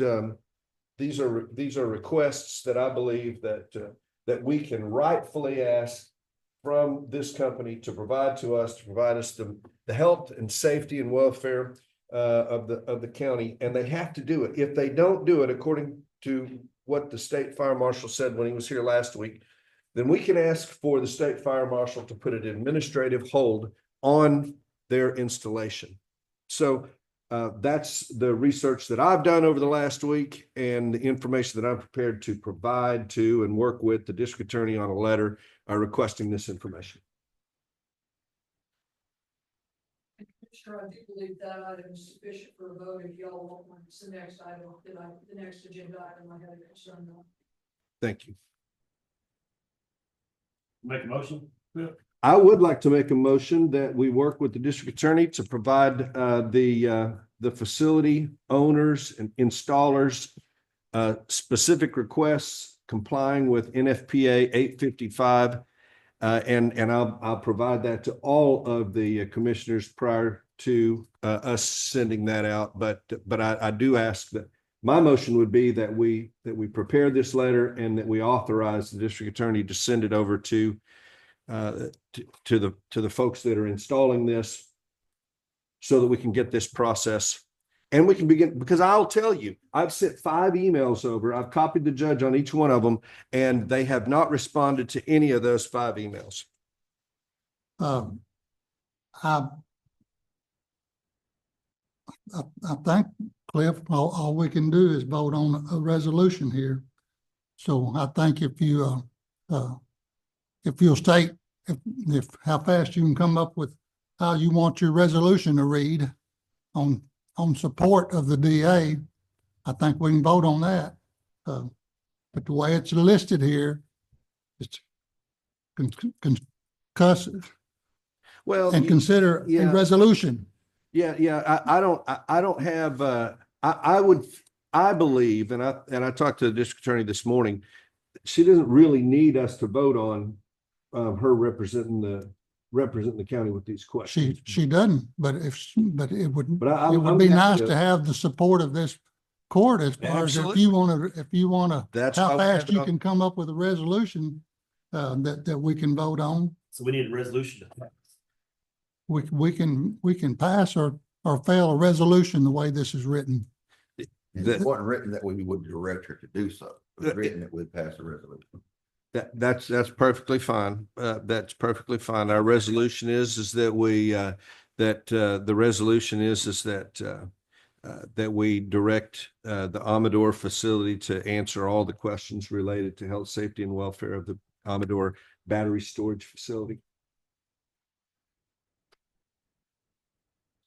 these are requests that I believe that we can rightfully ask from this company to provide us the health and safety and welfare of the county, and they have to do it. If they don't do it, according to what the state fire marshal said when he was here last week, then we can ask for the state fire marshal to put an administrative hold on their installation. So that's the research that I've done over the last week and the information that I'm prepared to provide to and work with the district attorney on a letter requesting this information. Sure, I do believe that item is sufficient for a vote. If y'all want one, it's the next item, the next agenda item I had a concern on. Thank you. Make a motion? Yeah. I would like to make a motion that we work with the district attorney to provide the facility owners and installers specific requests complying with NFPA 855. And I'll provide that to all of the commissioners prior to us sending that out. But I do ask that my motion would be that we prepare this letter and that we authorize the district attorney to send it over to the folks that are installing this so that we can get this process and we can begin, because I'll tell you, I've sent 5 emails over. I've copied the judge on each one of them, and they have not responded to any of those 5 emails. I think, Cliff, all we can do is vote on a resolution here. So I think if you'll state if how fast you can come up with how you want your resolution to read on support of the DA, I think we can vote on that. But the way it's listed here, it's concussive. Well, and consider a yeah. resolution. I don't have, I believe, and I talked to the district attorney this morning, she doesn't really need us to vote on her representing the county with these questions. She doesn't, but it would, But it would I'm be happy nice to- to have the support of this court as far as if you wanna, That's why how we have fast it you on- can come up with a resolution that we can vote on. So we need a resolution to pass. We can pass or fail a resolution the way this is written. It wasn't written that we would direct her to do so. It was written that we'd pass a resolution. That's perfectly fine. That's perfectly fine. Our resolution is that the resolution is that we direct the Amador facility to answer all the questions related to health, safety, and welfare of the Amador battery storage facility.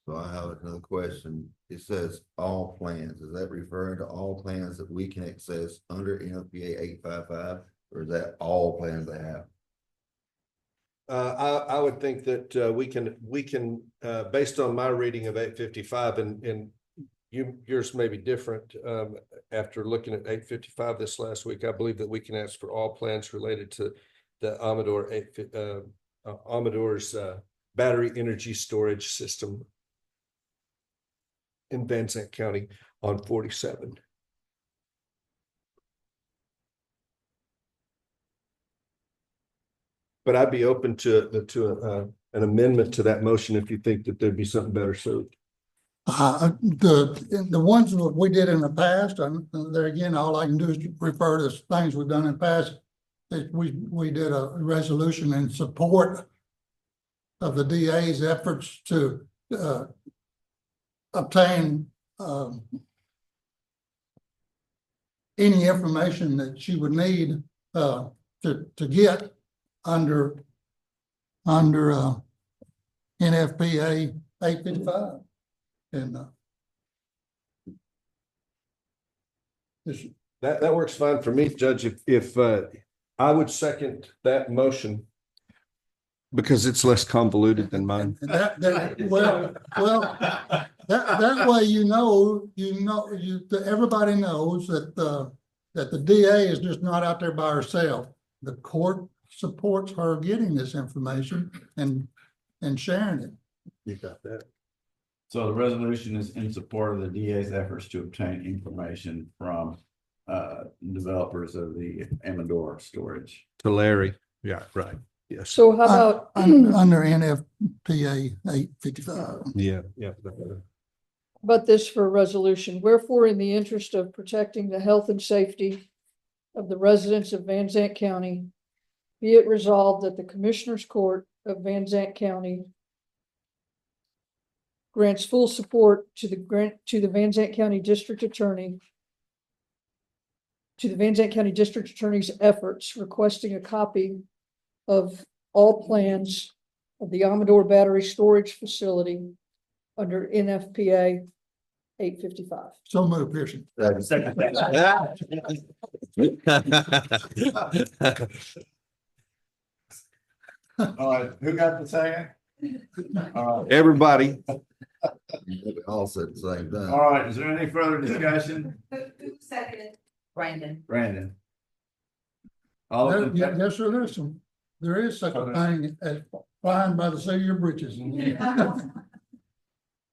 So I have another question. It says all plans. Is that referring to all plans that we can access under NFPA 855? Or is that all plans they have? I would think that we can based on my reading of 855 and yours may be different. After looking at 855 this last week, I believe that we can ask for all plans related to the Amador's battery energy storage system in Van Zandt County on 47. But I'd be open to an amendment to that motion if you think that there'd be something better suited. The ones that we did in the past, there again, all I can do is refer to things we've done in the past. We did a resolution in support of the DA's efforts to obtain any information that she would need to get under NFPA 855. And that works fine for me, Judge. If I would second that motion because it's less convoluted than mine. that way everybody knows that the DA is just not out there by herself. The court supports her getting this information and sharing it. You got that. So the resolution is in support of the DA's efforts to obtain information from developers of the Amador storage. To Larry. Yeah, right. Yes. So how about, Under NFPA 855. Yeah. about this for a resolution? Wherefore, in the interest of protecting the health and safety of the residents of Van Zandt County, be it resolved that the Commissioners Court of Van Zandt County grants full support to the Van Zandt County District Attorney, to the Van Zandt County District Attorney's efforts requesting a copy of all plans of the Amador Battery Storage Facility under NFPA 855. So move, Pearson. Second. All right, who got the second? All right. Everybody. We all said the same thing. All right, is there any further discussion? Who seconded? Brandon. Brandon. All of them. Yes, sir, there is such a thing as flying by the seat of your britches.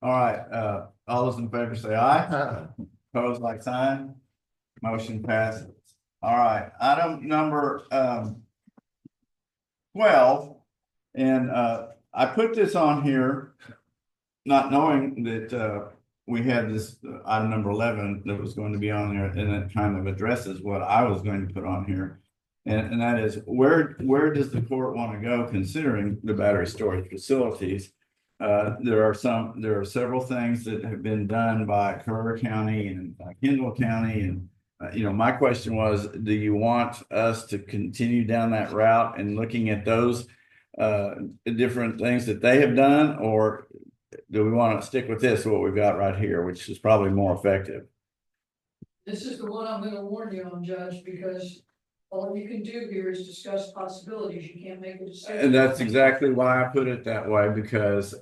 All right, all those in favor say aye. Opposed, like sign. Motion passes. All right, item number 12. And I put this on here, not knowing that we had this item number 11 that was going to be on there, and it kind of addresses what I was going to put on here. And that is where does the court want to go considering the battery storage facilities? There are several things that have been done by Kerr County and Kendall County. And, my question was, do you want us to continue down that route and looking at those different things that they have done? Or do we want to stick with this, what we've got right here, which is probably more effective? This is the one I'm gonna warn you on, Judge, because All you can do here is discuss possibilities. You can't make a decision. And that's exactly why I put it that way, because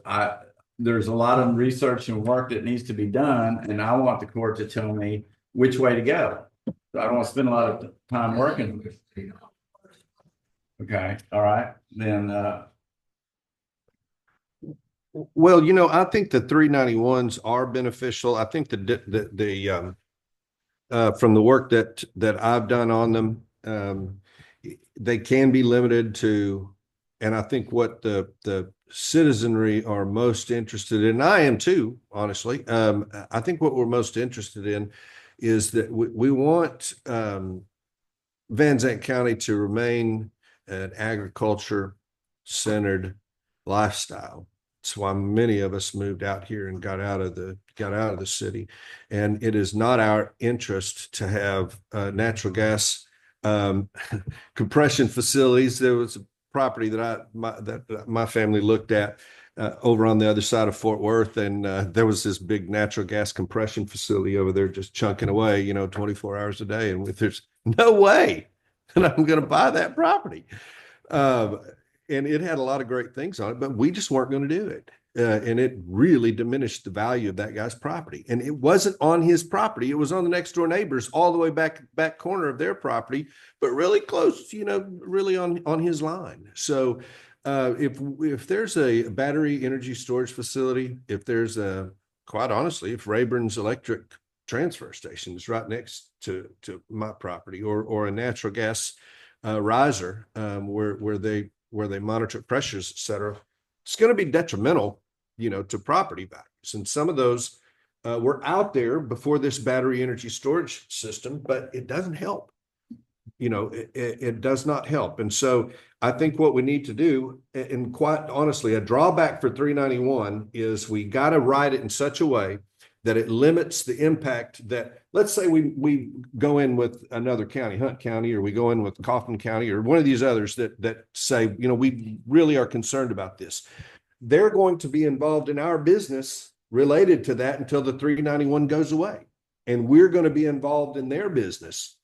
there's a lot of research and work that needs to be done, and I want the court to tell me which way to go. So I don't want to spend a lot of time working. Okay, all right, then, Well, I think the 391s are beneficial. I think the from the work that I've done on them, they can be limited to, and I think what the citizenry are most interested in, and I am too, honestly. I think what we're most interested in is that we want Van Zandt County to remain an agriculture centered lifestyle. That's why many of us moved out here and got out of the city. And it is not our interest to have natural gas compression facilities. There was a property that my family looked at over on the other side of Fort Worth, and there was this big natural gas compression facility over there just chunking away, 24 hours a day. And there's no way that I'm going to buy that property. And it had a lot of great things on it, but we just weren't going to do it. And it really diminished the value of that guy's property. And it wasn't on his property. It was on the next door neighbors, all the way back corner of their property, but really close, really on his line. So if there's a battery energy storage facility, if there's quite honestly, if Rayburn's electric transfer station is right next to my property, or a natural gas riser where they monitor pressures, et cetera, it's going to be detrimental, to property values. And some of those were out there before this battery energy storage system, but it doesn't help. It does not help. And so I think what we need to do, and quite honestly, a drawback for 391 is we got to write it in such a way that it limits the impact that, let's say we go in with another county, Hunt County, or we go in with Kaufman County, or one of these others that say, we really are concerned about this. They're going to be involved in our business related to that until the 391 goes away. And we're going to be involved in their business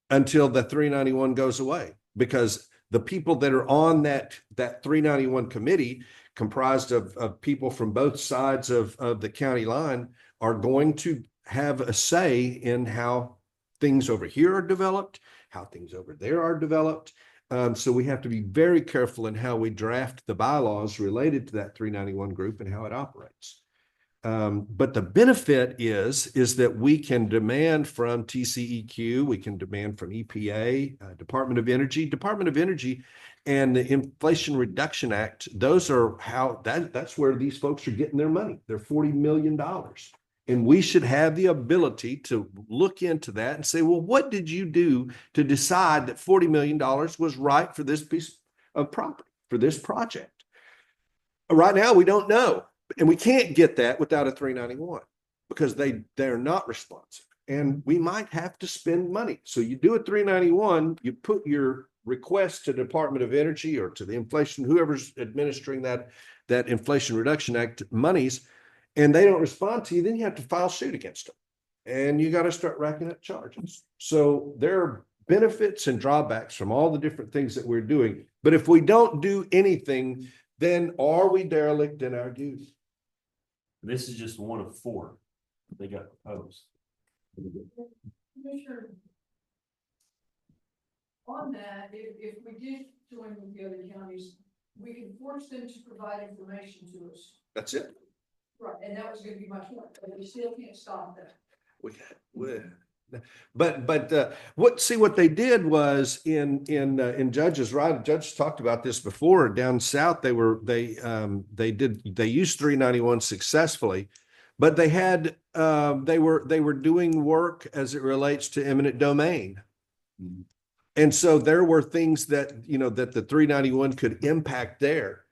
until the 391 goes away, because the people that are on that 391 committee, comprised of people from both sides of the county line, are going to have a say in how things over here are developed, how things over there are developed. So we have to be very careful in how we draft the bylaws related to that 391 group and how it operates. But the benefit is that we can demand from TCEQ, we can demand from EPA, Department of Energy, and the Inflation Reduction Act. Those are that's where these folks are getting their money. They're $40 million. And we should have the ability to look into that and say, well, what did you do to decide that $40 million was right for this piece of property, for this project? Right now, we don't know. And we can't get that without a 391, because they're not responsive. And we might have to spend money. So you do a 391, you put your request to the Department of Energy or to the inflation, whoever's administering that Inflation Reduction Act monies, and they don't respond to you, then you have to file suit against them. And you got to start racking up charges. So there are benefits and drawbacks from all the different things that we're doing. But if we don't do anything, then are we derelict in our duty? This is just one of 4 they got proposed. Commissioner, on that, if we did join with the other counties, we can force them to provide information to us. That's it. Right, and that was gonna be my point, but we still can't stop that. But what they did was in Judge's right. Judge talked about this before. Down south, they used 391 successfully, but they were doing work as it relates to eminent domain. Mm-hmm. And so there were things that that the 391 could impact there,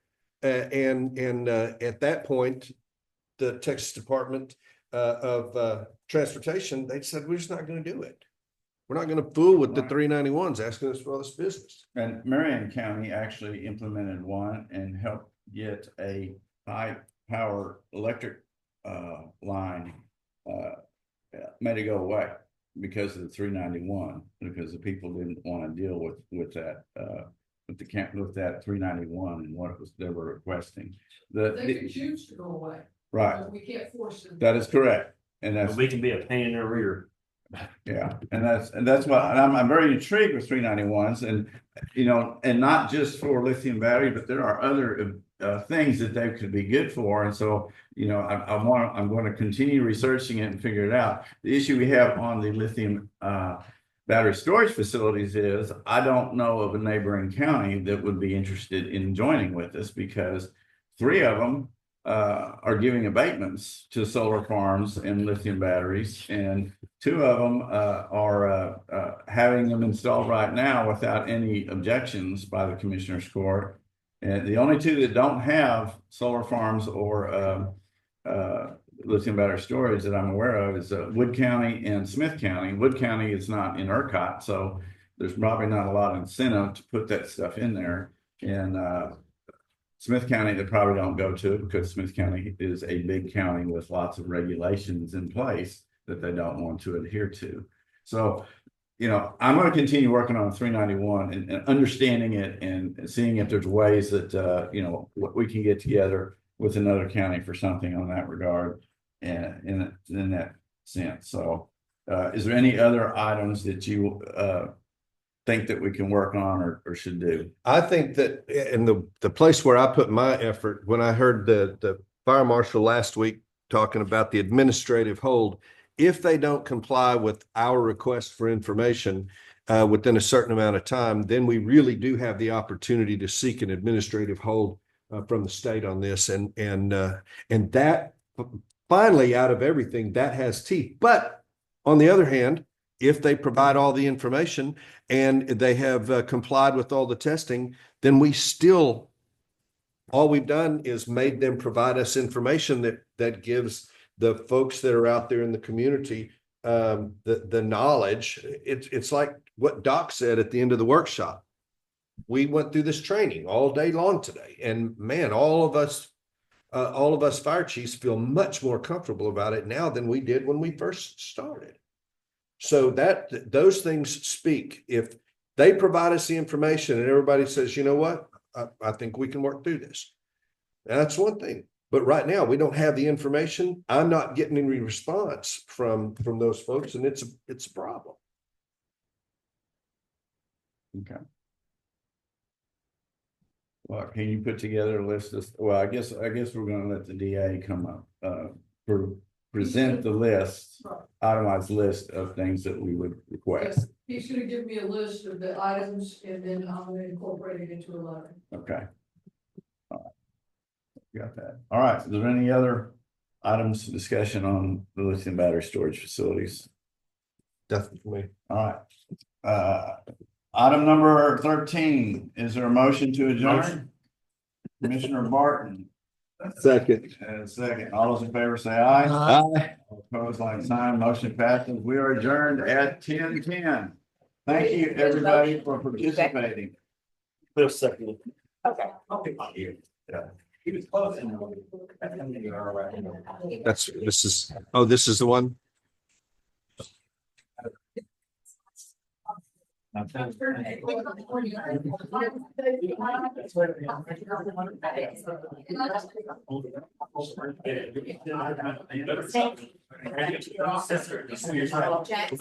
and at that point, the Texas Department of Transportation, they said, we're just not going to do it. We're not going to fool with the 391s asking us for all this business. And Marion County actually implemented one and helped get a high power electric line made it go away. because of the 391, because the people didn't want to deal with that, with that 391 and what it was they were requesting. They can choose to go away. Right, But we can't force them. that is correct. And that's, We can be a pain in the rear. yeah, and that's what, and I'm very intrigued with 391s and, you know, and not just for lithium battery, but there are other things that they could be good for. And so, you know, I'm going to continue researching it and figure it out. The issue we have on the lithium battery storage facilities is I don't know of a neighboring county that would be interested in joining with us, because 3 of them are giving abatements to solar farms and lithium batteries, and 2 of them are having them installed right now without any objections by the commissioner's court. And the only 2 that don't have solar farms or lithium battery storage that I'm aware of is Wood County and Smith County. Wood County is not in ERCOT, so there's probably not a lot of incentive to put that stuff in there. And Smith County, they probably don't go to it because Smith County is a big county with lots of regulations in place that they don't want to adhere to. So, you know, I'm going to continue working on 391 and understanding it and seeing if there's ways that, you know, we can get together with another county for something on that regard and in that sense. So, is there any other items that you think that we can work on or should do? I think that in the place where I put my effort, when I heard the fire marshal last week talking about the administrative hold, if they don't comply with our request for information within a certain amount of time, then we really do have the opportunity to seek an administrative hold from the state on this. And that finally, out of everything, that has teeth. But on the other hand, if they provide all the information and they have complied with all the testing, then we still, all we've done is made them provide us information that gives the folks that are out there in the community the knowledge. It's like what Doc said at the end of the workshop. We went through this training all day long today, and man, all of us fire chiefs feel much more comfortable about it now than we did when we first started. So that those things speak. If they provide us the information and everybody says, you know what, I think we can work through this. That's one thing. But right now we don't have the information. I'm not getting any response from those folks, and it's a problem. Okay. Well, can you put together a list of, well, I guess we're going to let the DA come up present the list, itemized list of things that we would request. He's gonna give me a list of the items and then I'm gonna incorporate it into a letter. Okay. All right. Got that. All right. Is there any other items of discussion on the lithium battery storage facilities? Definitely for me. All right. Item number 13. Is there a motion to adjourn? Motion. Commissioner Barton. Second. And second. All those in favor say aye. Aye. Opposed, like sign. Motion passes. We are adjourned at 10:10. Thank you, everybody, for participating. Wait a second. Okay. Yeah. He was close. This is the one.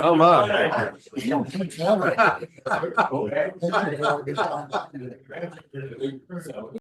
Oh my.